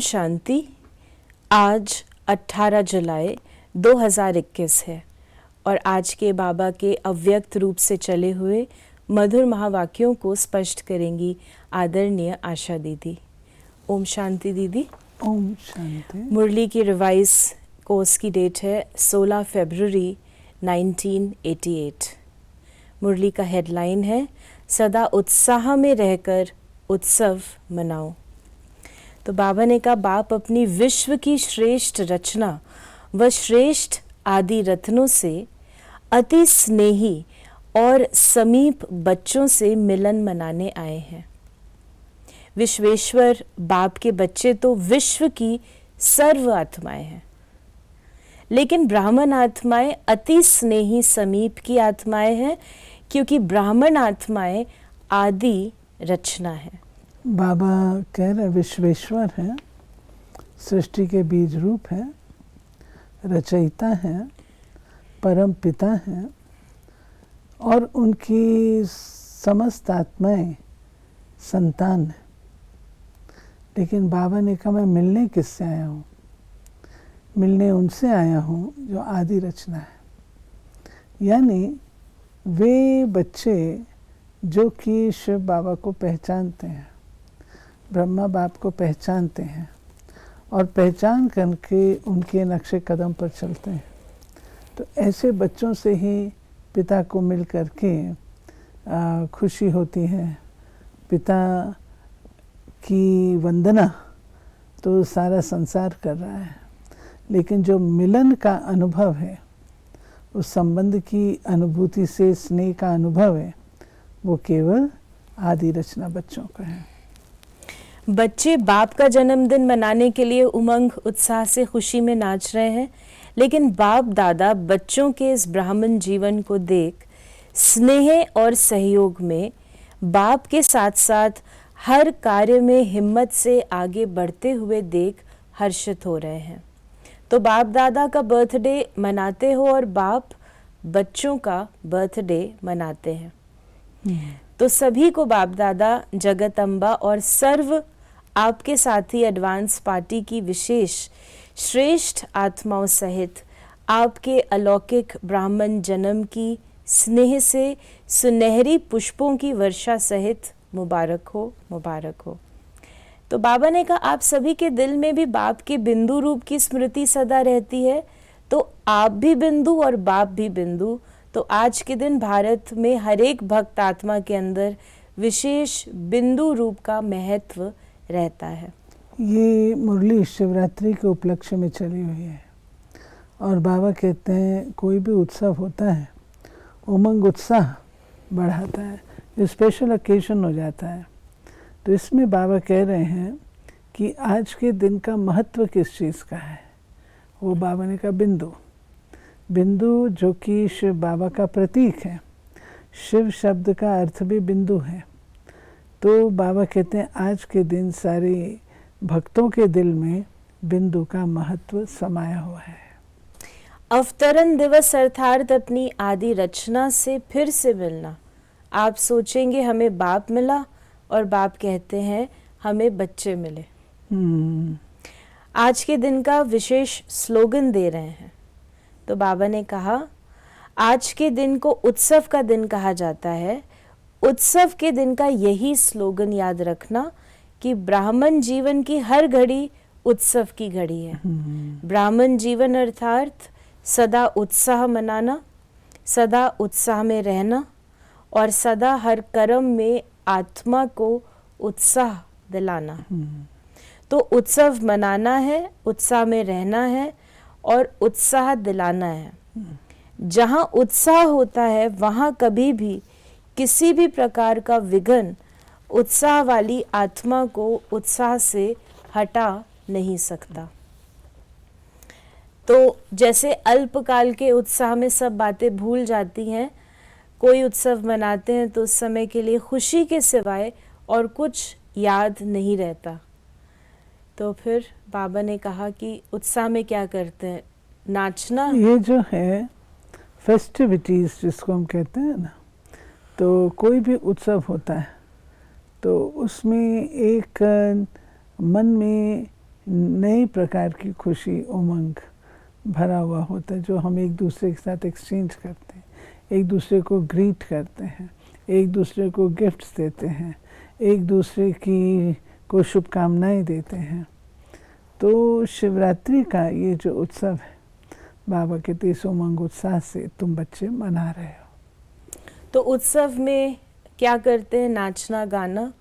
शांति। आज 18 जुलाई 2021 है और आज के बाबा के अव्यक्त रूप से चले हुए मधुर महावाक्यों को स्पष्ट करेंगी आदरणीय आशा दीदी। ओम शांति दीदी। ओम शांति। मुरली की रिवाइज कोर्स की डेट है 16 फरवरी 1988। मुरली का हेडलाइन है सदा उत्साह में रहकर उत्सव मनाओ। तो बाबा ने कहा, बाप अपनी विश्व की श्रेष्ठ रचना व श्रेष्ठ आदि रत्नों से अति स्नेही और समीप बच्चों से मिलन मनाने आए हैं। विश्वेश्वर बाप के बच्चे तो विश्व की सर्व आत्माएं हैं, लेकिन ब्राह्मण आत्माएं अति स्नेही समीप की आत्माएं हैं, क्योंकि ब्राह्मण आत्माएं आदि रचना है। बाबा कह रहे विश्वेश्वर है, सृष्टि के बीज रूप है, रचयिता है, परम पिता है और उनकी समस्त आत्माएं संतान है। लेकिन बाबा ने कहा मैं मिलने किससे आया हूँ? मिलने उनसे आया हूँ जो आदि रचना है। यानी वे बच्चे जो कि शिव बाबा को पहचानते हैं, ब्रह्मा बाप को पहचानते हैं और पहचान करके उनके नक्शे कदम पर चलते हैं। तो ऐसे बच्चों से ही पिता को मिल करके खुशी होती है। पिता की वंदना तो सारा संसार कर रहा है, लेकिन जो मिलन का अनुभव है, उस संबंध की अनुभूति से स्नेह का अनुभव है, वो केवल आदि रचना बच्चों का है। बच्चे बाप का जन्मदिन मनाने के लिए उमंग उत्साह से खुशी में नाच रहे हैं, लेकिन बाप दादा बच्चों के इस ब्राह्मण जीवन को देख स्नेह और सहयोग में बाप के साथ साथ हर कार्य में हिम्मत से आगे बढ़ते हुए देख हर्षित हो रहे हैं। तो बाप दादा का बर्थडे मनाते हो और बाप बच्चों का बर्थडे मनाते हैं। तो सभी को बाप दादा, जगत अम्बा और सर्व आपके साथी एडवांस पार्टी की विशेष श्रेष्ठ आत्माओं सहित आपके अलौकिक ब्राह्मण जन्म की स्नेह से सुनहरी पुष्पों की वर्षा सहित मुबारक हो, मुबारक हो। तो बाबा ने कहा, आप सभी के दिल में भी बाप के बिंदु रूप की स्मृति सदा रहती है, तो आप भी बिंदु और बाप भी बिंदु। तो आज के दिन भारत में हर एक भक्त आत्मा के अंदर विशेष बिंदु रूप का महत्व रहता है। ये मुरली शिवरात्रि के उपलक्ष्य में चली हुई है और बाबा कहते हैं कोई भी उत्सव होता है, उमंग उत्साह बढ़ाता है, ये स्पेशल ओकेजन हो जाता है। तो इसमें बाबा कह रहे हैं कि आज के दिन का महत्व किस चीज़ का है। वो बाबा ने कहा बिंदु, बिंदु जो कि शिव बाबा का प्रतीक है। शिव शब्द का अर्थ भी बिंदु है। तो बाबा कहते हैं आज के दिन सारे भक्तों के दिल में बिंदु का महत्व समाया हुआ है। अवतरण दिवस अर्थात अपनी आदि रचना से फिर से मिलना। आप सोचेंगे हमें बाप मिला और बाप कहते हैं हमें बच्चे मिले। आज के दिन का विशेष स्लोगन दे रहे हैं। तो बाबा ने कहा, आज के दिन को उत्सव का दिन कहा जाता है। उत्सव के दिन का यही स्लोगन याद रखना कि ब्राह्मण जीवन की हर घड़ी उत्सव की घड़ी है। ब्राह्मण जीवन अर्थात सदा उत्साह मनाना, सदा उत्साह में रहना और सदा हर कर्म में आत्मा को उत्साह दिलाना। तो उत्सव मनाना है, उत्साह में रहना है और उत्साह दिलाना है। जहाँ उत्साह होता है वहाँ कभी भी किसी भी प्रकार का विघ्न उत्साह वाली आत्मा को उत्साह से हटा नहीं सकता। तो जैसे अल्पकाल के उत्साह में सब बातें भूल जाती हैं, कोई उत्सव मनाते हैं तो उस समय के लिए खुशी के सिवाय और कुछ याद नहीं रहता। तो फिर बाबा ने कहा कि उत्साह में क्या करते हैं, नाचना। ये जो है फेस्टिविटीज़ जिसको हम कहते हैं ना, तो कोई भी उत्सव होता है तो उसमें एक मन में नई प्रकार की खुशी, उमंग भरा हुआ होता है, जो हम एक दूसरे के साथ एक्सचेंज करते हैं, एक दूसरे को ग्रीट करते हैं, एक दूसरे को गिफ्ट्स देते हैं, एक दूसरे की को शुभकामनाएं देते हैं। तो शिवरात्रि का ये जो उत्सव है, बाबा कहते इस उमंग उत्साह से तुम बच्चे मना रहे हो। तो उत्सव में क्या करते हैं? नाचना, गाना,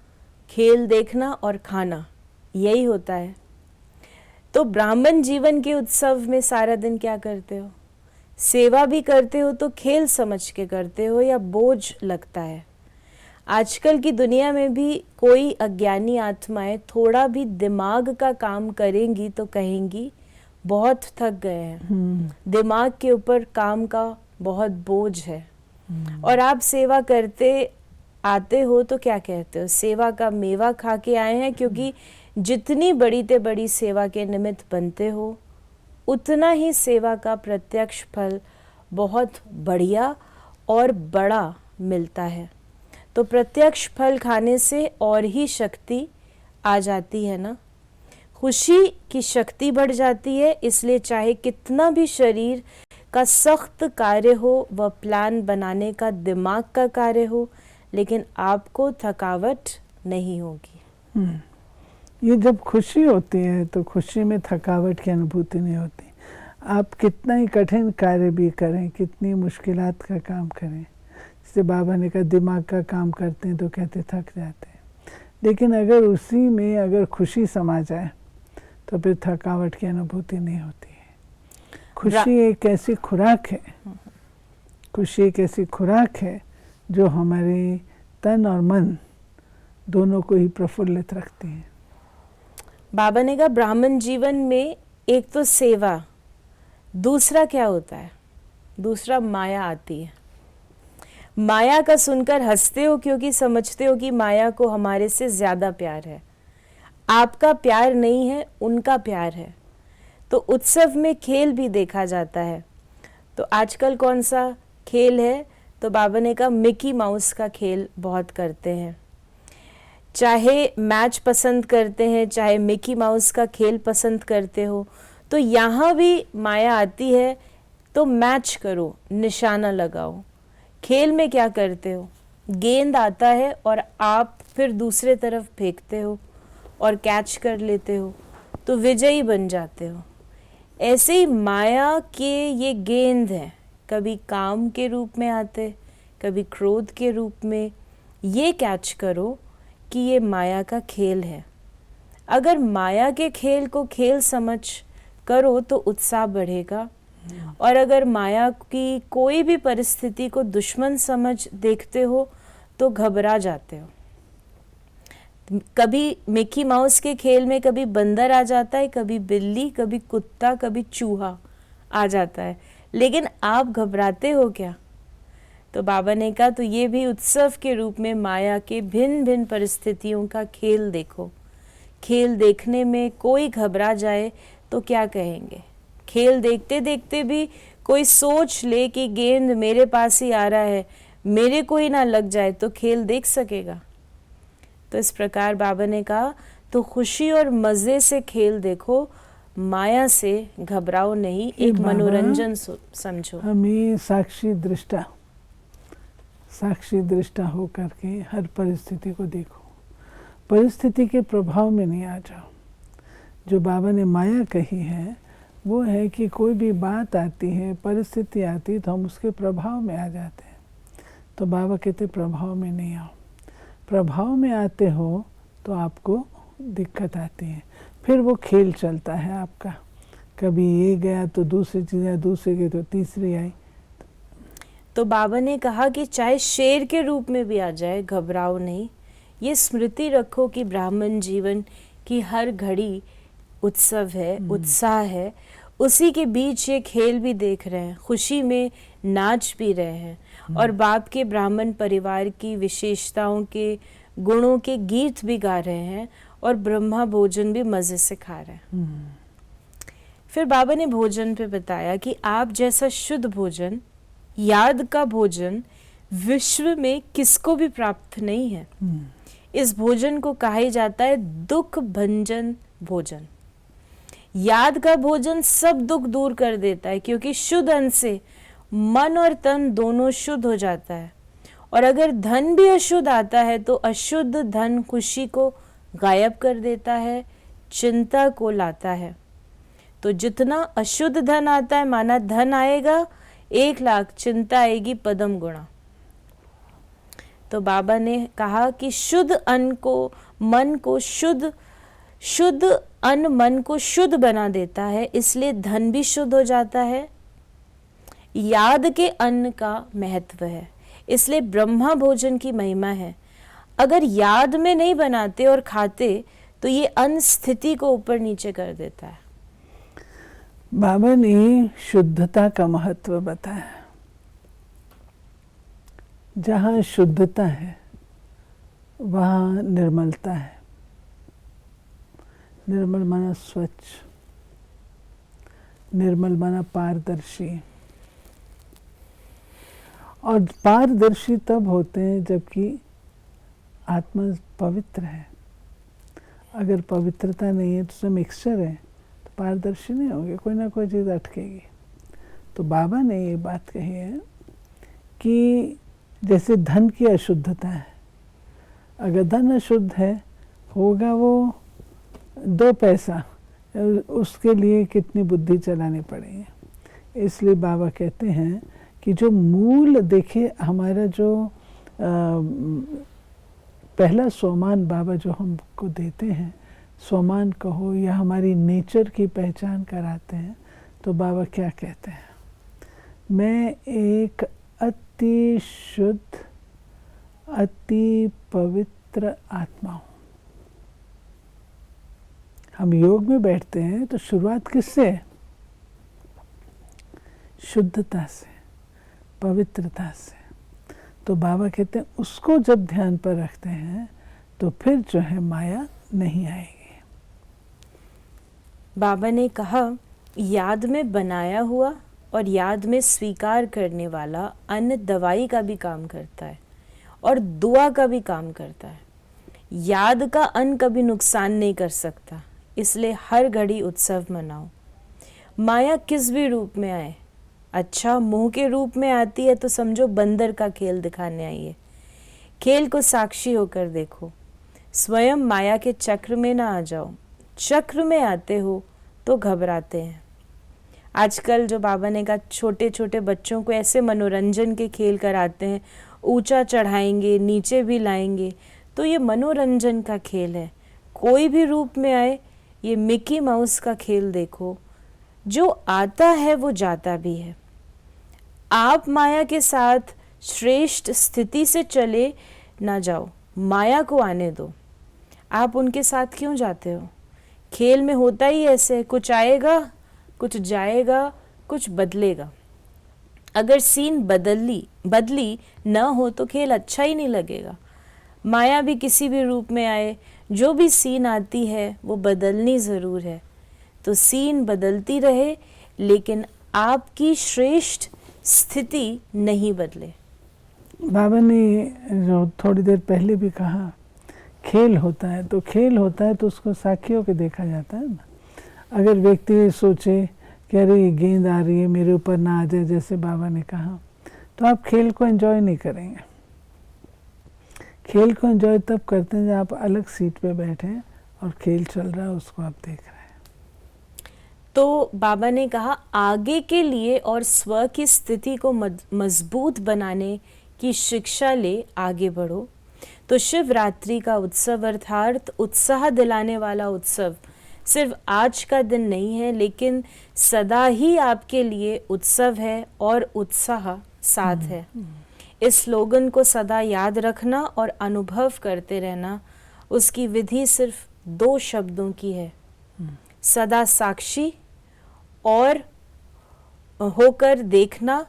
खेल देखना और खाना, यही होता है। तो ब्राह्मण जीवन के उत्सव में सारा दिन क्या करते हो? सेवा भी करते हो तो खेल समझ के करते हो या बोझ लगता है? आजकल की दुनिया में भी कोई अज्ञानी आत्माएं थोड़ा भी दिमाग का काम करेंगी तो कहेंगी बहुत थक गए हैं, दिमाग के ऊपर काम का बहुत बोझ है। और आप सेवा करते आते हो तो क्या कहते हो? सेवा का मेवा खा के आए हैं, क्योंकि जितनी बड़ी से बड़ी सेवा के निमित्त बनते हो उतना ही सेवा का प्रत्यक्ष फल बहुत बढ़िया और बड़ा मिलता है। तो प्रत्यक्ष फल खाने से और ही शक्ति आ जाती है ना, खुशी की शक्ति बढ़ जाती है। इसलिए चाहे कितना भी शरीर का सख्त कार्य हो, वह प्लान बनाने का दिमाग का कार्य हो, लेकिन आपको थकावट नहीं होगी। ये जब खुशी होती है तो खुशी में थकावट की अनुभूति नहीं होती। आप कितना ही कठिन कार्य भी करें, कितनी मुश्किलात का काम करें, जैसे बाबा ने कहा दिमाग का काम करते हैं तो कहते थक जाते हैं, लेकिन अगर उसी में अगर खुशी समा जाए तो फिर थकावट की अनुभूति नहीं होती है। खुशी एक ऐसी खुराक है, खुशी एक ऐसी खुराक है जो हमारे तन और मन दोनों को ही प्रफुल्लित रखती है। बाबा ने कहा ब्राह्मण जीवन में एक तो सेवा, दूसरा क्या होता है? दूसरा माया आती है। माया का सुनकर हंसते हो क्योंकि समझते हो कि माया को हमारे से ज्यादा प्यार है। आपका प्यार नहीं है, उनका प्यार है। तो उत्सव में खेल भी देखा जाता है। तो आजकल कौन सा खेल है? तो बाबा ने कहा मिकी माउस का खेल बहुत करते हैं। चाहे मैच पसंद करते हैं, चाहे मिकी माउस का खेल पसंद करते हो, तो यहाँ भी माया आती है। तो मैच करो, निशाना लगाओ। खेल में क्या करते हो? गेंद आता है और आप फिर दूसरे तरफ फेंकते हो और कैच कर लेते हो, तो विजयी बन जाते हो। ऐसे ही माया के ये गेंद हैं, कभी काम के रूप में आते, कभी क्रोध के रूप में। ये कैच करो कि ये माया का खेल है। अगर माया के खेल को खेल समझ करो तो उत्साह बढ़ेगा, और अगर माया की कोई भी परिस्थिति को दुश्मन समझ देखते हो तो घबरा जाते हो। कभी मिकी माउस के खेल में कभी बंदर आ जाता है, कभी बिल्ली, कभी कुत्ता, कभी चूहा आ जाता है, लेकिन आप घबराते हो क्या? तो बाबा ने कहा तो ये भी उत्सव के रूप में माया के भिन्न भिन्न परिस्थितियों का खेल देखो। खेल देखने में कोई घबरा जाए तो क्या कहेंगे? खेल देखते देखते भी कोई सोच ले कि गेंद मेरे पास ही आ रहा है, मेरे को ही ना लग जाए, तो खेल देख सकेगा? तो इस प्रकार बाबा ने कहा तो खुशी और मज़े से खेल देखो, माया से घबराओ नहीं, एक मनोरंजन समझो। हमें साक्षी दृष्टा हो करके हर परिस्थिति को देखो, परिस्थिति के प्रभाव में नहीं आ जाओ। जो बाबा ने माया कही है वो है कि कोई भी बात आती है, परिस्थिति आती है, तो हम उसके प्रभाव में आ जाते हैं। तो बाबा कहते प्रभाव में नहीं आओ। प्रभाव में आते हो तो आपको दिक्कत आती है, फिर वो खेल चलता है आपका। कभी ये गया तो दूसरी चीज़ें, दूसरी गई तो तीसरी आई। तो बाबा ने कहा कि चाहे शेर के रूप में भी आ जाए, घबराओ नहीं। ये स्मृति रखो कि ब्राह्मण जीवन की हर घड़ी उत्सव है, उत्साह है। उसी के बीच ये खेल भी देख रहे हैं, खुशी में नाच भी रहे हैं, और बाप के ब्राह्मण परिवार की विशेषताओं के, गुणों के गीत भी गा रहे हैं, और ब्रह्मा भोजन भी मज़े से खा रहे हैं। फिर बाबा ने भोजन पे बताया कि आप जैसा शुद्ध भोजन, याद का भोजन विश्व में किसको भी प्राप्त नहीं है। इस भोजन को कहा जाता है दुख भंजन भोजन। याद का भोजन सब दुख दूर कर देता है, क्योंकि शुद्ध अन्न से मन और तन दोनों शुद्ध हो जाता है। और अगर धन भी अशुद्ध आता है तो अशुद्ध धन खुशी को गायब कर देता है, चिंता को लाता है। तो जितना अशुद्ध धन आता है, माना धन आएगा 1,00,000, चिंता आएगी पदम गुणा। तो बाबा ने कहा कि शुद्ध अन्न को मन को शुद्ध अन्न मन को शुद्ध बना देता है, इसलिए धन भी शुद्ध हो जाता है। याद के अन्न का महत्व है, इसलिए ब्रह्मा भोजन की महिमा है। अगर याद में नहीं बनाते और खाते तो ये अन्न स्थिति को ऊपर नीचे कर देता है। बाबा ने शुद्धता का महत्व बताया। जहाँ शुद्धता है वहाँ निर्मलता है। निर्मल माना स्वच्छ, निर्मल माना पारदर्शी। और पारदर्शी तब होते हैं जबकि आत्मा पवित्र है। अगर पवित्रता नहीं है तो सब मिक्सचर है, तो पारदर्शी नहीं होंगे, कोई ना कोई चीज़ अटकेगी। तो बाबा ने ये बात कही है कि जैसे धन की अशुद्धता है, अगर धन अशुद्ध है होगा वो 2 पैसा, उसके लिए कितनी बुद्धि चलानी पड़ेगी। इसलिए बाबा कहते हैं कि जो मूल, देखिए हमारा जो पहला सोमान बाबा जो हमको देते हैं, सोमान कहो या हमारी नेचर की पहचान कराते हैं, तो बाबा क्या कहते हैं? मैं एक अति शुद्ध, अति पवित्र आत्मा हूँ। हम योग में बैठते हैं तो शुरुआत किससे है? शुद्धता से, पवित्रता से। तो बाबा कहते हैं उसको जब ध्यान पर रखते हैं तो फिर जो है माया नहीं आएगी। बाबा ने कहा याद में बनाया हुआ और याद में स्वीकार करने वाला अन्न दवाई का भी काम करता है और दुआ का भी काम करता है। याद का अन्न कभी नुकसान नहीं कर सकता, इसलिए हर घड़ी उत्सव मनाओ। माया किस भी रूप में आए, अच्छा मुंह के रूप में आती है तो समझो बंदर का खेल दिखाने आई है। खेल को साक्षी होकर देखो, स्वयं माया के चक्र में ना आ जाओ। चक्र में आते हो तो घबराते हैं। आजकल जो बाबा ने कहा छोटे छोटे बच्चों को ऐसे मनोरंजन के खेल कराते हैं, ऊंचा चढ़ाएंगे, नीचे भी लाएंगे, तो ये मनोरंजन का खेल है। कोई भी रूप में आए, ये मिकी माउस का खेल देखो, जो आता है वो जाता भी है। आप माया के साथ श्रेष्ठ स्थिति से चले ना जाओ, माया को आने दो। आप उनके साथ क्यों जाते हो? खेल में होता ही ऐसे, कुछ आएगा, कुछ जाएगा, कुछ बदलेगा। अगर सीन बदली ना हो तो खेल अच्छा ही नहीं लगेगा। माया भी किसी भी रूप में आए, जो भी सीन आती है वो बदलनी ज़रूर है। तो सीन बदलती रहे, लेकिन आपकी श्रेष्ठ स्थिति नहीं बदले। बाबा ने जो थोड़ी देर पहले भी कहा खेल होता है, तो खेल होता है तो उसको साक्षी होकर देखा जाता है ना। अगर व्यक्ति सोचे कि अरे ये गेंद आ रही है मेरे ऊपर ना आ जाए, जैसे बाबा ने कहा, तो आप खेल को एंजॉय नहीं करेंगे। खेल को एंजॉय तब करते हैं जब आप अलग सीट पे बैठे हैं और खेल चल रहा है, उसको आप देख रहे हैं। तो बाबा ने कहा आगे के लिए और स्व की स्थिति को मजबूत बनाने की शिक्षा ले आगे बढ़ो। तो शिवरात्रि का उत्सव अर्थात उत्साह दिलाने वाला उत्सव सिर्फ आज का दिन नहीं है, लेकिन सदा ही आपके लिए उत्सव है और उत्साह साथ है। इस स्लोगन को सदा याद रखना और अनुभव करते रहना। उसकी विधि सिर्फ 2 शब्दों की है, सदा साक्षी और होकर देखना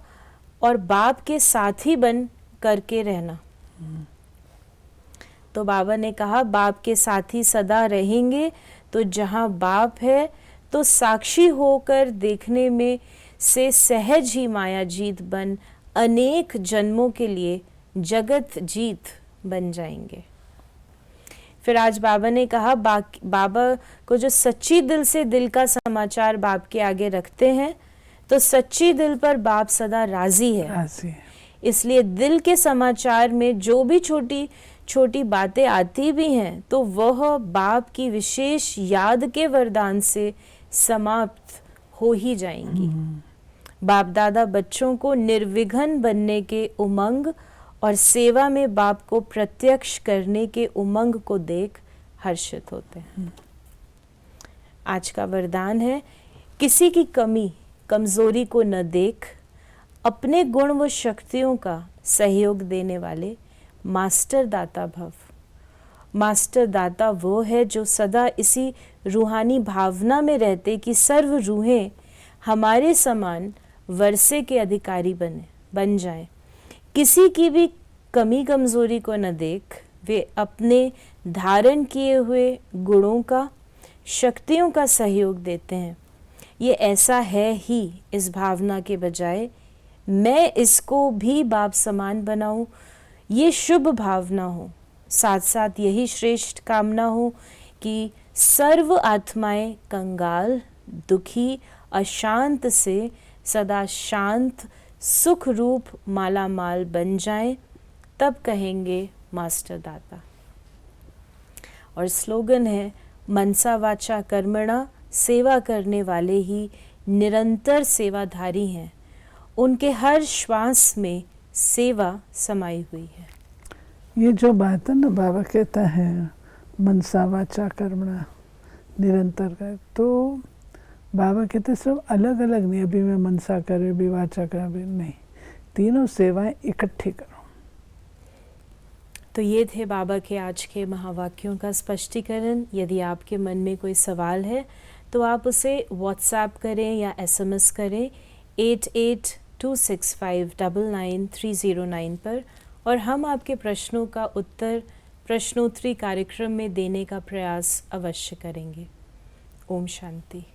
और बाप के साथी बन करके रहना। तो बाबा ने कहा बाप के साथी सदा रहेंगे, तो जहाँ बाप है तो साक्षी होकर देखने में से सहज ही माया जीत बन अनेक जन्मों के लिए जगत जीत बन जाएंगे। फिर आज बाबा ने कहा बाबा को जो सच्ची दिल से दिल का समाचार बाप के आगे रखते हैं तो सच्ची दिल पर बाप सदा राजी है। इसलिए दिल के समाचार में जो भी छोटी छोटी बातें आती भी हैं तो वह बाप की विशेष याद के वरदान से समाप्त हो ही जाएंगी। बाप दादा बच्चों को निर्विघ्न बनने के उमंग और सेवा में बाप को प्रत्यक्ष करने के उमंग को देख हर्षित होते हैं। आज का वरदान है, किसी की कमी कमजोरी को न देख अपने गुण व शक्तियों का सहयोग देने वाले मास्टर दाता भव। मास्टर दाता वो है जो सदा इसी रूहानी भावना में रहते कि सर्व रूहें हमारे समान वर्षे के अधिकारी बन जाएं। किसी की भी कमी कमजोरी को न देख वे अपने धारण किए हुए गुणों का शक्तियों का सहयोग देते हैं। ये ऐसा है ही इस भावना के बजाय मैं इसको भी बाप समान बनाऊं, ये शुभ भावना हो। साथ साथ यही श्रेष्ठ कामना हो कि सर्व आत्माएं कंगाल दुखी अशांत से सदा शांत सुख रूप मालामाल बन जाएं, तब कहेंगे मास्टर दाता। और स्लोगन है, मनसा वाचा कर्मणा, सेवा करने वाले ही निरंतर सेवाधारी हैं। उनके हर श्वास में सेवा समाई हुई है। ये जो बात है ना, बाबा कहता है मनसा वाचा कर्मणा निरंतर कर, तो बाबा कहते सब अलग अलग नहीं, अभी मैं मनसा करे अभी वाचा करे अभी नहीं, तीनों सेवाएं इकट्ठी करो। तो ये थे बाबा के आज के महावाक्यों का स्पष्टीकरण। यदि आपके मन में कोई सवाल है तो आप उसे व्हाट्सएप करें या SMS करें 8826599309 पर, और हम आपके प्रश्नों का उत्तर प्रश्नोत्तरी कार्यक्रम में देने का प्रयास अवश्य करेंगे। ओम शांति।